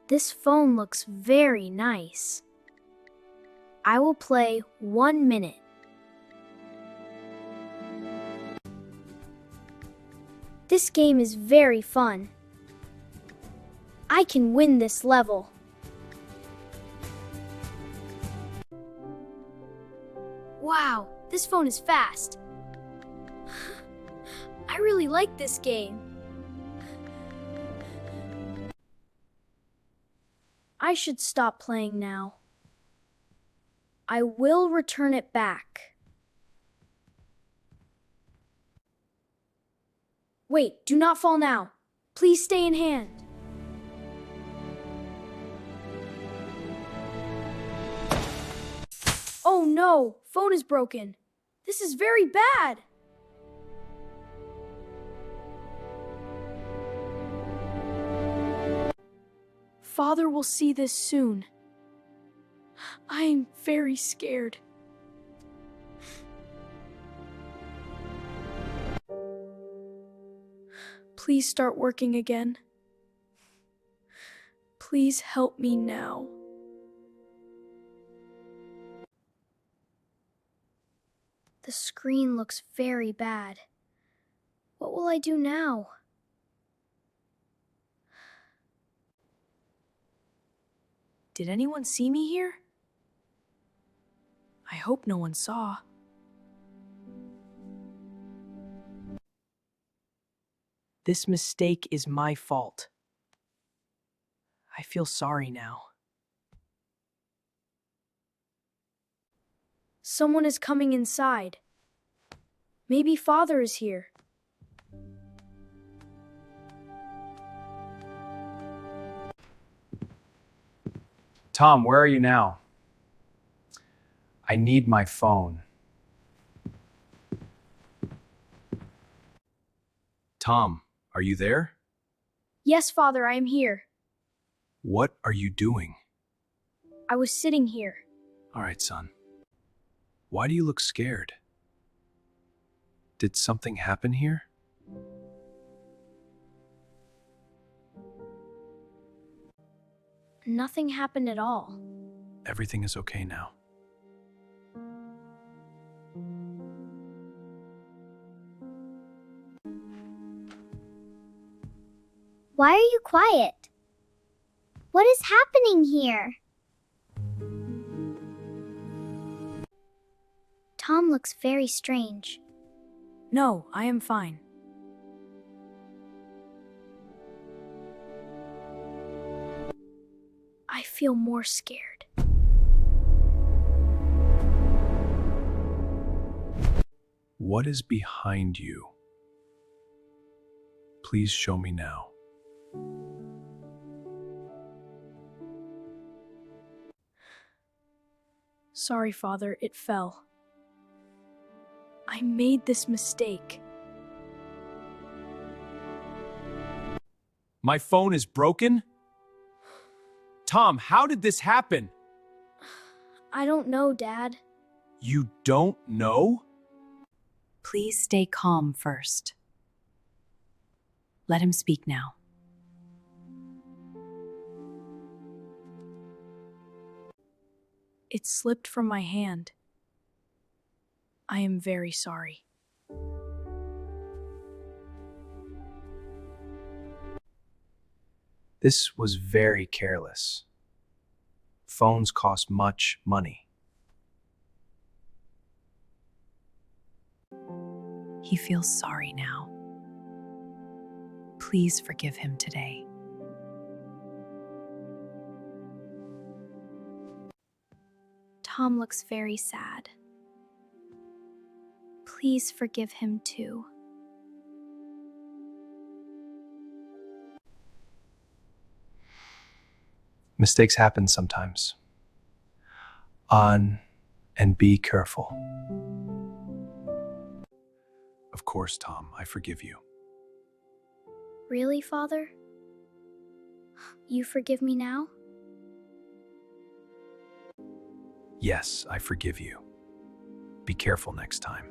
This phone looks very nice. I will play 1 minute. This game is very fun. I can win this level. Wow, this phone is fast. I really like this game. I should stop playing now. I will return it back. Wait, do not fall now. Please stay in hand. Oh no, phone is broken. This is very bad. Father will see this soon. I am very scared. Please start working again. Please help me now. The screen looks very bad. What will I do now? Did anyone see me here? I hope no one saw. This mistake is my fault. I feel sorry now. Someone is coming inside. Maybe Father is here. Tom, where are you now? I need my phone. Tom, are you there? Yes, Father, I am here. What are you doing? I was sitting here. All right, son. Why do you look scared? Did something happen here? Nothing happened at all. Everything is okay now. Why are you quiet? What is happening here? Tom looks very strange. No, I am fine. I feel more scared. What is behind you? Please show me now. Sorry, Father, it fell. I made this mistake. My phone is broken? Tom, how did this happen? I don't know, Dad. You don't know? Please stay calm first. Let him speak now. It slipped from my hand. I am very sorry. This was very careless. Phones cost much money. He feels sorry now. Please forgive him today. Tom looks very sad. Please forgive him too. Mistakes happen sometimes. On and be careful. Of course, Tom, I forgive you. Really, Father? You forgive me now? Yes, I forgive you. Be careful next time.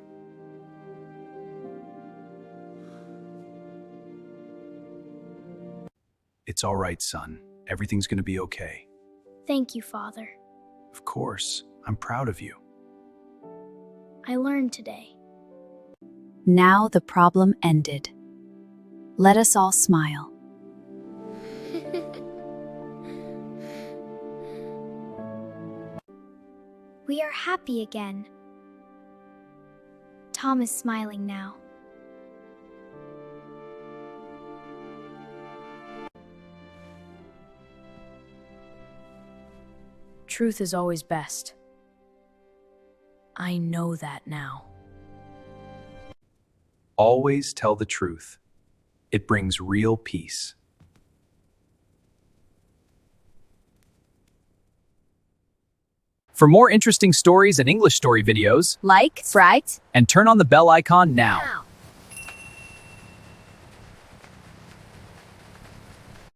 It's all right, son. Everything's going to be okay. Thank you, Father. Of course, I'm proud of you. I learned today. Now the problem ended. Let us all smile. We are happy again. Tom is smiling now. Truth is always best. I know that now. Always tell the truth. It brings real peace. For more interesting stories and English story videos, Like, subscribe, and turn on the bell icon now.